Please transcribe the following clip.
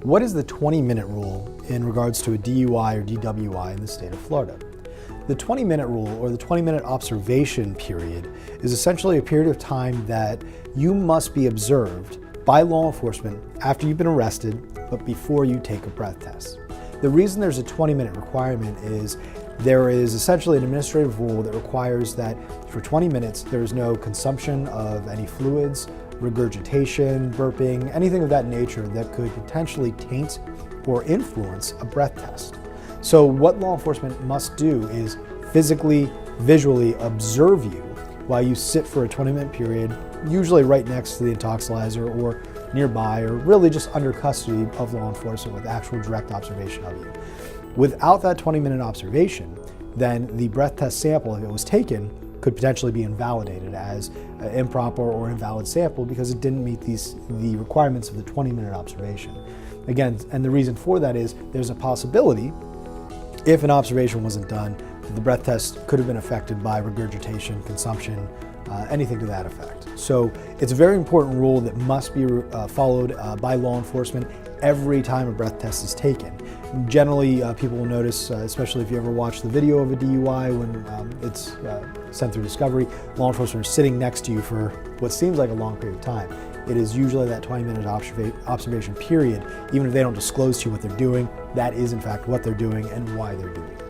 What is the 20-minute rule in regards to a DUI or DWI in the state of Florida? The 20-minute rule, or the 20-minute observation period, is essentially a period of time that you must be observed by law enforcement after you've been arrested, but before you take a breath test. The reason there's a 20-minute requirement is there is essentially an administrative rule that requires that for 20 minutes there is no consumption of any fluids, regurgitation, burping, anything of that nature that could potentially taint or influence a breath test. So what law enforcement must do is physically, visually observe you while you sit for a 20-minute period, usually right next to the intoxilizer or nearby, or really just under custody of law enforcement with actual direct observation of you. Without that 20-minute observation, then the breath test sample, if it was taken, could potentially be invalidated as an improper or invalid sample because it didn't meet the requirements of the 20-minute observation. Again, and the reason for that is there's a possibility, if an observation wasn't done, that the breath test could have been affected by regurgitation, consumption, anything to that effect. So it's a very important rule that must be followed by law enforcement every time a breath test is taken. Generally, people will notice, especially if you ever watch the video of a DUI when it's sent through Discovery, law enforcement are sitting next to you for what seems like a long period of time. It is usually that 20-minute observation period, even if they don't disclose to you what they're doing, that is in fact what they're doing and why they're doing it.